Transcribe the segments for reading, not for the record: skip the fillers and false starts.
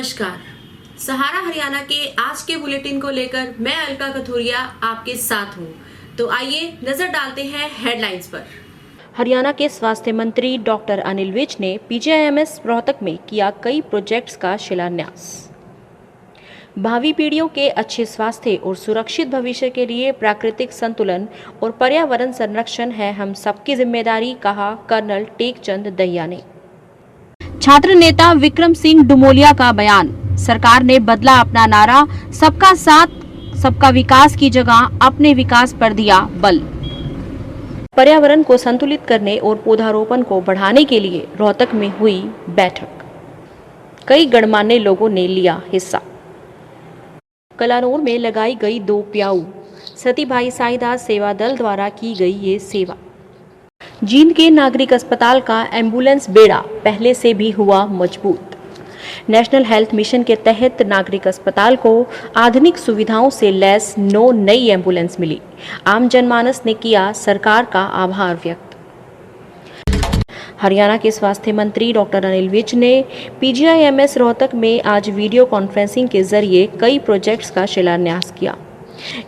नमस्कार। सहारा हरियाणा के आज के बुलेटिन को लेकर मैं अलका कथोरिया आपके साथ हूं। तो आइए नजर डालते हैं हेडलाइंस पर। हरियाणा के स्वास्थ्य मंत्री डॉक्टर अनिल विज ने पीजीआईएमएस रोहतक में किया कई प्रोजेक्ट्स का शिलान्यास। भावी पीढ़ियों के अच्छे स्वास्थ्य और सुरक्षित भविष्य के लिए प्राकृतिक संतुलन और पर्यावरण संरक्षण है हम सबकी जिम्मेदारी, कहा कर्नल टेकचंद दहिया ने। छात्र नेता विक्रम सिंह डुमोलिया का बयान, सरकार ने बदला अपना नारा, सबका साथ सबका विकास की जगह अपने विकास पर दिया बल। पर्यावरण को संतुलित करने और पौधारोपण को बढ़ाने के लिए रोहतक में हुई बैठक, कई गणमान्य लोगों ने लिया हिस्सा। कलानौर में लगाई गई 2 प्याऊ, सतीभाई साईदास सेवा दल द्वारा की गई ये सेवा। जींद के नागरिक अस्पताल का एम्बुलेंस बेड़ा पहले से भी हुआ मजबूत। नेशनल हेल्थ मिशन के तहत नागरिक अस्पताल को आधुनिक सुविधाओं से लैस 9 नई एम्बुलेंस मिली। आम जनमानस ने किया सरकार का आभार व्यक्त। हरियाणा के स्वास्थ्य मंत्री डॉक्टर अनिल विज ने पीजीआईएमएस रोहतक में आज वीडियो कॉन्फ्रेंसिंग के जरिए कई प्रोजेक्ट्स का शिलान्यास किया।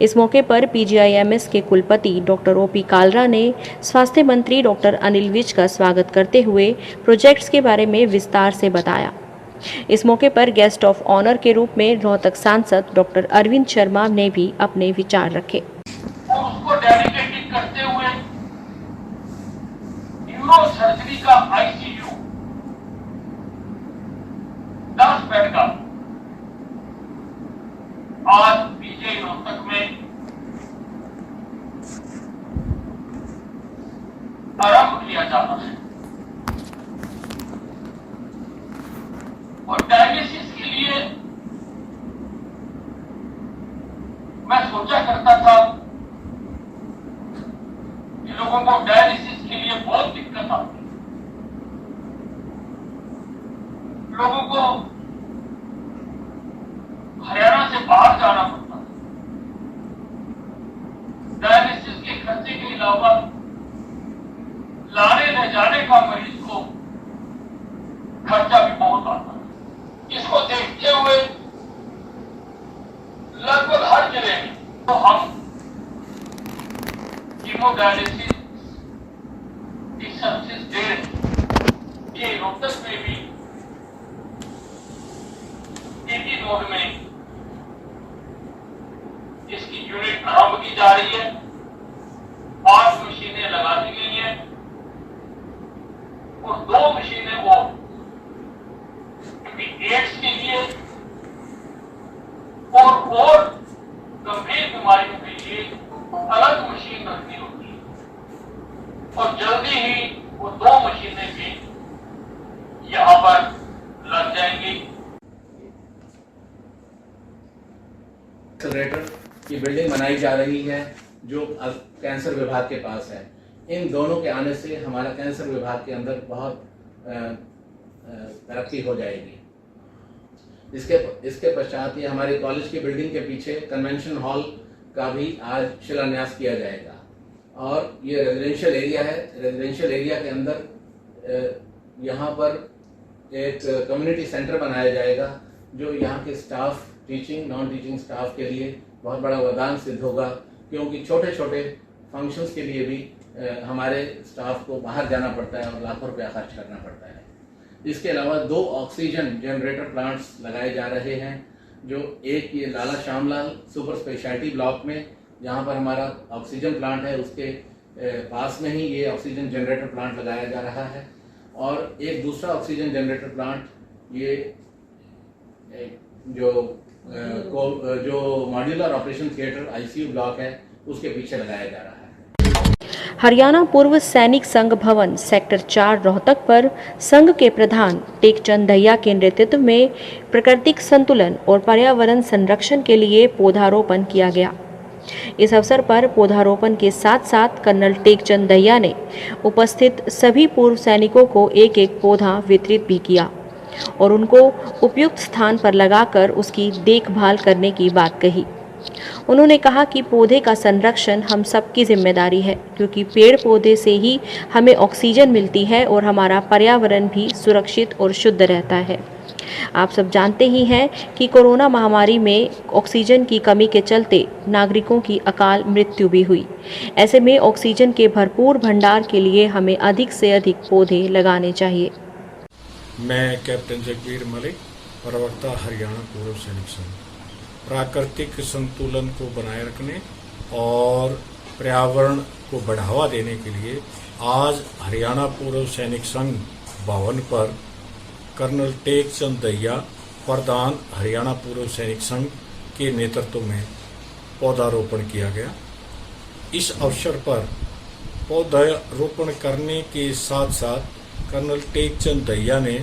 इस मौके पर पीजीआईएमएस के कुलपति डॉक्टर ओपी कालरा ने स्वास्थ्य मंत्री डॉक्टर अनिल विज का स्वागत करते हुए प्रोजेक्ट्स के बारे में विस्तार से बताया। इस मौके पर गेस्ट ऑफ ऑनर के रूप में रोहतक सांसद डॉक्टर अरविंद शर्मा ने भी अपने विचार रखे। उसको डेडिकेटेड करते हुए न्यूरो सर्जरी का आईसीयू 10 बेड का आज पीजीआई रोहतक में आरंभ किया जाना है और डायलिसिस के लिए मैं सोचा करता था कि लोगों को डायलिसिस के लिए बहुत दिक्कत आती है, लोगों को हरियाणा से बाहर जाना पड़ता है। डायलिसिस के खर्चे के अलावा लाने ले जाने का मरीज को खर्चा भी बहुत आता है। इसको देखते हुए लगभग हर जिले में तो हम हीमोडायलिसिस की सर्विसेज दे रहे हैं। ये रोहतक में भी टीटी नोड में इसकी यूनिट आरंभ की जा रही है। 5 मशीनें लगा दी गई हैं और 2 मशीनें वो एड्स के लिए और गंभीर बीमारियों के लिए अलग मशीन रखनी होती है और जल्दी ही वो 2 मशीनें भी यहां पर लग जाएंगी। एक्सेलरेटर की बिल्डिंग बनाई जा रही है जो कैंसर विभाग के पास है। इन दोनों के आने से हमारा कैंसर विभाग के अंदर बहुत तरक्की हो जाएगी। इसके पश्चात ये हमारे कॉलेज की बिल्डिंग के पीछे कन्वेंशन हॉल का भी आज शिलान्यास किया जाएगा और ये रेजिडेंशियल एरिया है। रेजिडेंशियल एरिया के अंदर यहाँ पर एक कम्युनिटी सेंटर बनाया जाएगा जो यहाँ के staff, teaching non teaching staff के लिए बहुत बड़ा वरदान सिद्ध होगा, क्योंकि छोटे छोटे फंक्शंस के लिए भी हमारे स्टाफ को बाहर जाना पड़ता है और लाखों रुपया खर्च करना पड़ता है। इसके अलावा 2 ऑक्सीजन जनरेटर प्लांट्स लगाए जा रहे हैं, जो एक ये लाला श्यामलाल सुपर स्पेशलिटी ब्लॉक में जहाँ पर हमारा ऑक्सीजन प्लांट है उसके पास में ही ये ऑक्सीजन जनरेटर प्लांट लगाया जा रहा है और एक दूसरा ऑक्सीजन जनरेटर प्लांट ये जो modular operation theatre ICU block है उसके पीछे लगाया जा रहा है। हरियाणा पूर्व सैनिक संघ भवन सेक्टर 4 रोहतक पर संघ के प्रधान टेकचंद दहिया के नेतृत्व में प्राकृतिक संतुलन और पर्यावरण संरक्षण के लिए पौधारोपण किया गया। इस अवसर पर पौधारोपण के साथ साथ कर्नल टेकचंद दहिया ने उपस्थित सभी पूर्व सैनिकों को एक पौधा वितरित भी किया और उनको उपयुक्त स्थान पर लगाकर उसकी देखभाल करने की बात कही। उन्होंने कहा कि पौधे का संरक्षण हम सबकी जिम्मेदारी है, क्योंकि पेड़ पौधे से ही हमें ऑक्सीजन मिलती है और हमारा पर्यावरण भी सुरक्षित और शुद्ध रहता है। आप सब जानते ही हैं कि कोरोना महामारी में ऑक्सीजन की कमी के चलते नागरिकों की अकाल मृत्यु भी हुई। ऐसे में ऑक्सीजन के भरपूर भंडार के लिए हमें अधिक से अधिक पौधे लगाने चाहिए। मैं कैप्टन जगबीर मलिक, प्रवक्ता हरियाणा पूर्व सैनिक संघ। प्राकृतिक संतुलन को बनाए रखने और पर्यावरण को बढ़ावा देने के लिए आज हरियाणा पूर्व सैनिक संघ भवन पर कर्नल टेक चंद दहिया, प्रधान हरियाणा पूर्व सैनिक संघ के नेतृत्व में पौधारोपण किया गया। इस अवसर पर पौधारोपण करने के साथ साथ कर्नल टेक चंद दहिया ने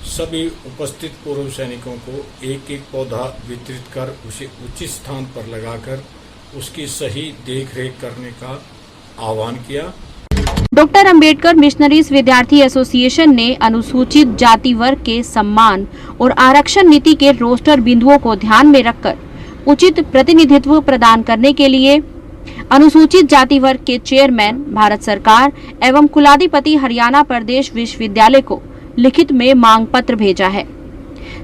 सभी उपस्थित पूर्व सैनिकों को एक एक पौधा वितरित कर उसे उचित स्थान पर लगाकर उसकी सही देखरेख करने का आह्वान किया। डॉक्टर अंबेडकर मिशनरीज विद्यार्थी एसोसिएशन ने अनुसूचित जाति वर्ग के सम्मान और आरक्षण नीति के रोस्टर बिंदुओं को ध्यान में रखकर उचित प्रतिनिधित्व प्रदान करने के लिए अनुसूचित जाति वर्ग के चेयरमैन भारत सरकार एवं कुलाधिपति हरियाणा प्रदेश विश्वविद्यालय को लिखित में मांग पत्र भेजा है।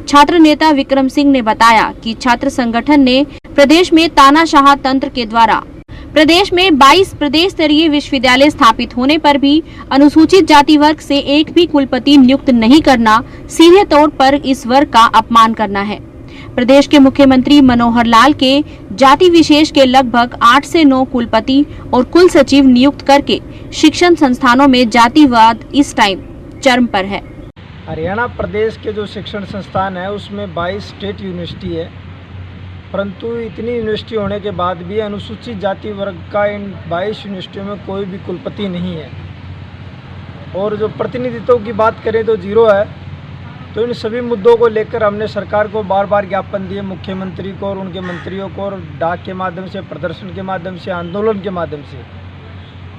छात्र नेता विक्रम सिंह ने बताया कि छात्र संगठन ने प्रदेश में तानाशाह तंत्र के द्वारा प्रदेश में 22 प्रदेश स्तरीय विश्वविद्यालय स्थापित होने पर भी अनुसूचित जाति वर्ग से एक भी कुलपति नियुक्त नहीं करना सीधे तौर पर इस वर्ग का अपमान करना है। प्रदेश के मुख्यमंत्री मनोहर लाल के जाति विशेष के लगभग 8 से 9 कुलपति और कुल सचिव नियुक्त करके शिक्षण संस्थानों में जातिवाद इस टाइम चरम पर है। हरियाणा प्रदेश के जो शिक्षण संस्थान है उसमें 22 स्टेट यूनिवर्सिटी है, परंतु इतनी यूनिवर्सिटी होने के बाद भी अनुसूचित जाति वर्ग का इन 22 यूनिवर्सिटियों में कोई भी कुलपति नहीं है। और जो प्रतिनिधित्व की बात करें तो जीरो है। तो इन सभी मुद्दों को लेकर हमने सरकार को बार बार ज्ञापन दिए, मुख्यमंत्री को और उनके मंत्रियों को, और डाक के माध्यम से, प्रदर्शन के माध्यम से, आंदोलन के माध्यम से।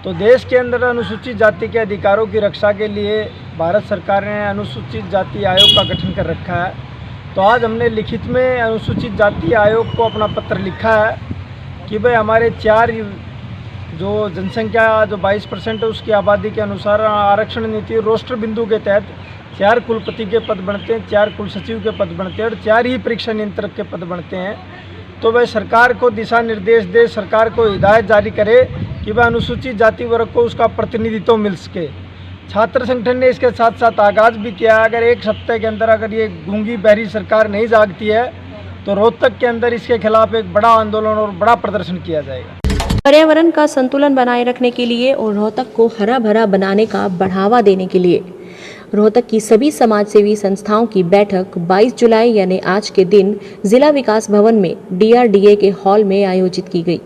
तो देश के अंदर अनुसूचित जाति के अधिकारों की रक्षा के लिए भारत सरकार ने अनुसूचित जाति आयोग का गठन कर रखा है। तो आज हमने लिखित में अनुसूचित जाति आयोग को अपना पत्र लिखा है कि भाई हमारे 4 जो जनसंख्या जो 22% है उसकी आबादी के अनुसार आरक्षण नीति रोस्टर बिंदु के तहत 4 कुलपति के पद बनते हैं, 4 कुल सचिव के पद बनते हैं और 4 ही परीक्षा नियंत्रक के पद बनते हैं। तो वह सरकार को दिशा निर्देश दे, सरकार को हिदायत जारी करे कि वह अनुसूचित जाति वर्ग को उसका प्रतिनिधित्व मिल सके। छात्र संगठन ने इसके साथ साथ आगाज भी किया। अगर एक सप्ताह के अंदर अगर ये गूंगी बहरी सरकार नहीं जागती है तो रोहतक के अंदर इसके खिलाफ एक बड़ा आंदोलन और बड़ा प्रदर्शन किया जाएगा। पर्यावरण का संतुलन बनाए रखने के लिए और रोहतक को हरा भरा बनाने का बढ़ावा देने के लिए रोहतक की सभी समाजसेवी संस्थाओं की बैठक 22 जुलाई यानी आज के दिन जिला विकास भवन में DRDA के हॉल में आयोजित की गई,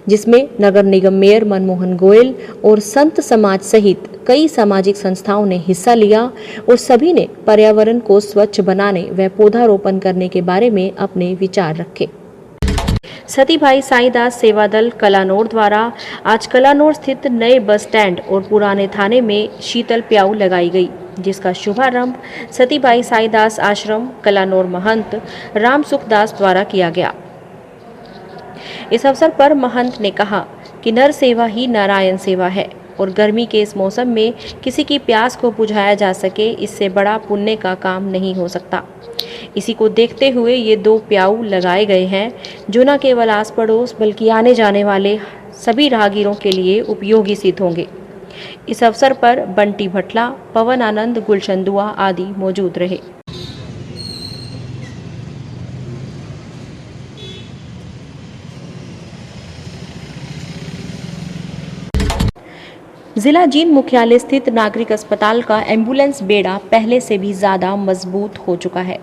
जिसमें नगर निगम मेयर मनमोहन गोयल और संत समाज सहित कई सामाजिक संस्थाओं ने हिस्सा लिया और सभी ने पर्यावरण को स्वच्छ बनाने व पौधारोपण करने के बारे में अपने विचार रखे। सती भाई साईदास सेवा दल कलानौर द्वारा आज कलानौर स्थित नए बस स्टैंड और पुराने थाने में शीतल प्याऊ लगाई गई, जिसका शुभारंभ सती भाई साईदास आश्रम कलानौर महंत राम सुखदास द्वारा किया गया। इस अवसर पर महंत ने कहा कि नर सेवा ही नारायण सेवा है और गर्मी के इस मौसम में किसी की प्यास को बुझाया जा सके, इससे बड़ा पुण्य का काम नहीं हो सकता। इसी को देखते हुए ये 2 प्याऊ लगाए गए हैं, जो न केवल आस पड़ोस बल्कि आने जाने वाले सभी राहगीरों के लिए उपयोगी सिद्ध होंगे। इस अवसर पर बंटी भटला, पवन आनंद, गुलशन दुआ आदि मौजूद रहे। जिला जींद मुख्यालय स्थित नागरिक अस्पताल का एम्बुलेंस बेड़ा पहले से भी ज़्यादा मजबूत हो चुका है।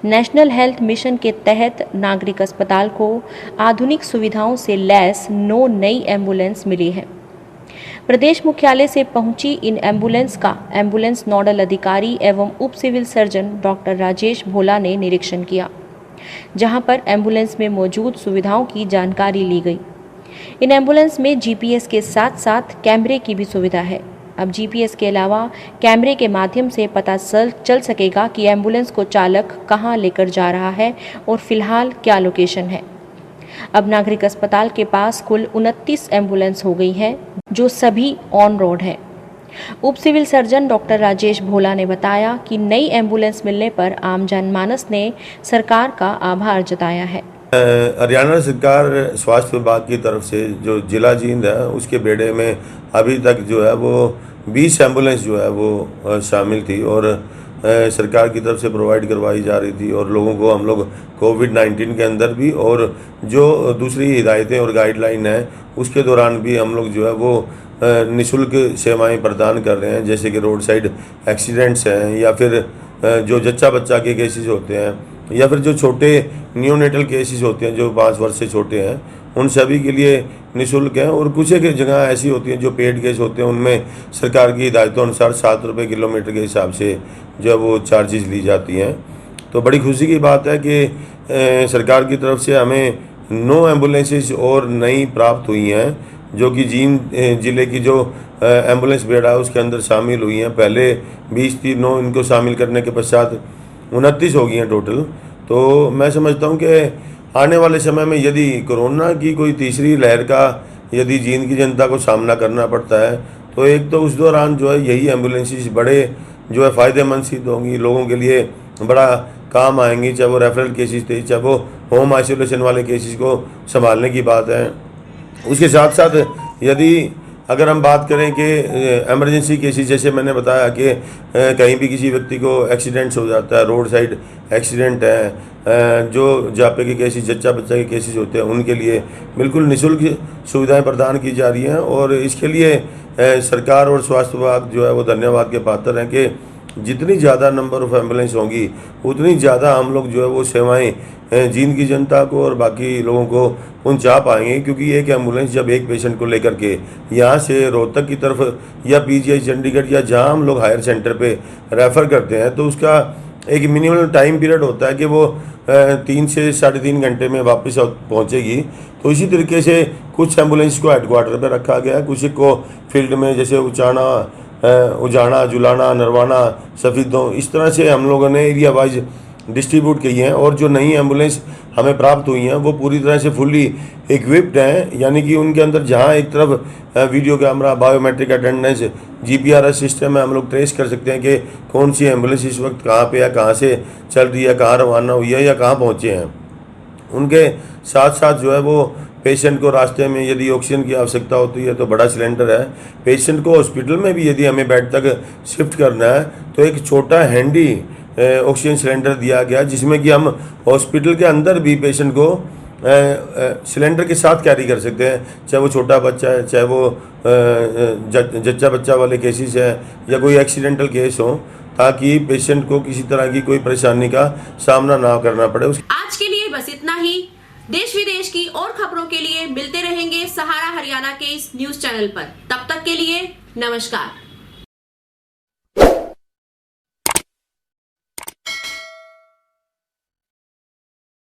नेशनल हेल्थ मिशन के तहत नागरिक अस्पताल को आधुनिक सुविधाओं से लैस 9 नई एम्बुलेंस मिली है। प्रदेश मुख्यालय से पहुंची इन एम्बुलेंस का एम्बुलेंस नोडल अधिकारी एवं उप सिविल सर्जन डॉक्टर राजेश भोला ने निरीक्षण किया, जहां पर एम्बुलेंस में मौजूद सुविधाओं की जानकारी ली गई। इन एम्बुलेंस में GPS के साथ साथ कैमरे की भी सुविधा है। अब GPS के अलावा कैमरे के माध्यम से पता चल सकेगा कि एम्बुलेंस को चालक कहां लेकर जा रहा है और फिलहाल क्या लोकेशन है। अब नागरिक अस्पताल के पास कुल 29 एम्बुलेंस हो गई है, जो सभी ऑन रोड है। उप सिविल सर्जन डॉक्टर राजेश भोला ने बताया कि नई एम्बुलेंस मिलने पर आम जनमानस ने सरकार का आभार जताया है। हरियाणा सरकार स्वास्थ्य विभाग की तरफ से जो जिला जींद है उसके बेड़े में अभी तक जो है वो 20 एम्बुलेंस जो है वो शामिल थी और सरकार की तरफ से प्रोवाइड करवाई जा रही थी और लोगों को हम लोग कोविड-19 के अंदर भी और जो दूसरी हिदायतें और गाइडलाइन है उसके दौरान भी हम लोग जो है वो निःशुल्क सेवाएं प्रदान कर रहे हैं, जैसे कि रोड साइड एक्सीडेंट्स हैं या फिर जो जच्चा बच्चा के केसेस होते हैं या फिर जो छोटे नियोनेटल केसेस होते हैं जो 5 वर्ष से छोटे हैं, उन सभी के लिए निःशुल्क है। और कुछ एक जगह ऐसी होती हैं जो पेड केस होते हैं, उनमें सरकार की हिदायतों अनुसार 7 रुपये किलोमीटर के हिसाब से जो है वो चार्जेस ली जाती हैं। तो बड़ी खुशी की बात है कि सरकार की तरफ से हमें 9 एम्बुलेंसेस और नई प्राप्त हुई हैं, जो कि जींद ज़िले की जो एम्बुलेंस बेड़ा है उसके अंदर शामिल हुई हैं। पहले 20 थी, 9 इनको शामिल करने के पश्चात 29 हो गई हैं टोटल। तो मैं समझता हूँ कि आने वाले समय में यदि कोरोना की कोई तीसरी लहर का यदि जींद की जनता को सामना करना पड़ता है तो एक तो उस दौरान जो है यही एम्बुलेंसेस बड़े जो है फ़ायदेमंद सिद्ध होंगी, लोगों के लिए बड़ा काम आएंगी, चाहे वो रेफरल केसेस थे, चाहे वो होम आइसोलेशन वाले केसेस को संभालने की बात है। उसके साथ साथ यदि अगर हम बात करें कि एमरजेंसी केसेस, जैसे मैंने बताया कि कहीं भी किसी व्यक्ति को एक्सीडेंट्स हो जाता है, रोड साइड एक्सीडेंट है, जो जापे के केसेस, जच्चा बच्चा के केसेस होते हैं, उनके लिए बिल्कुल निःशुल्क सुविधाएं प्रदान की जा रही हैं। और इसके लिए सरकार और स्वास्थ्य विभाग जो है वो धन्यवाद के पात्र हैं कि जितनी ज़्यादा नंबर ऑफ़ एम्बुलेंस होंगी उतनी ज़्यादा हम लोग जो है वो सेवाएं जींद की जनता को और बाकी लोगों को पहुंचा पाएंगे। क्योंकि एक एम्बुलेंस जब एक पेशेंट को लेकर के यहाँ से रोहतक की तरफ या पीजीआई चंडीगढ़ या जहाँ हम लोग हायर सेंटर पे रेफ़र करते हैं तो उसका एक मिनिमम टाइम पीरियड होता है कि वो 3 से 3.5 घंटे में वापस पहुँचेगी। तो इसी तरीके से कुछ एम्बुलेंस को हेडक्वार्टर पर रखा गया है, कुछ को फील्ड में, जैसे उजाना, जुलाना, नरवाना, सफीदों, इस तरह से हम लोगों ने एरिया वाइज डिस्ट्रीब्यूट की हैं। और जो नई एम्बुलेंस हमें प्राप्त हुई हैं वो पूरी तरह से फुल्ली इक्विप्ड हैं, यानी कि उनके अंदर जहां एक तरफ video camera, biometric attendance, GPRS system है, हम लोग ट्रेस कर सकते हैं कि कौन सी एम्बुलेंस इस वक्त कहाँ पे है, कहाँ से चल रही है, कहाँ रवाना हुई है या कहाँ पहुँचे हैं। उनके साथ साथ जो है वो पेशेंट को रास्ते में यदि ऑक्सीजन की आवश्यकता होती है तो बड़ा सिलेंडर है। पेशेंट को हॉस्पिटल में भी यदि हमें बेड तक शिफ्ट करना है तो एक छोटा हैंडी ऑक्सीजन सिलेंडर दिया गया, जिसमें कि हम हॉस्पिटल के अंदर भी पेशेंट को सिलेंडर के साथ कैरी कर सकते हैं, चाहे वो छोटा बच्चा है, चाहे वो जच्चा बच्चा वाले केसेस हैं या कोई एक्सीडेंटल केस हो, ताकि पेशेंट को किसी तरह की कोई परेशानी का सामना ना करना पड़े। आज के लिए बस इतना ही। देश विदेश की और खबरों के लिए मिलते रहेंगे सहारा हरियाणा के इस न्यूज चैनल पर। तब तक के लिए नमस्कार।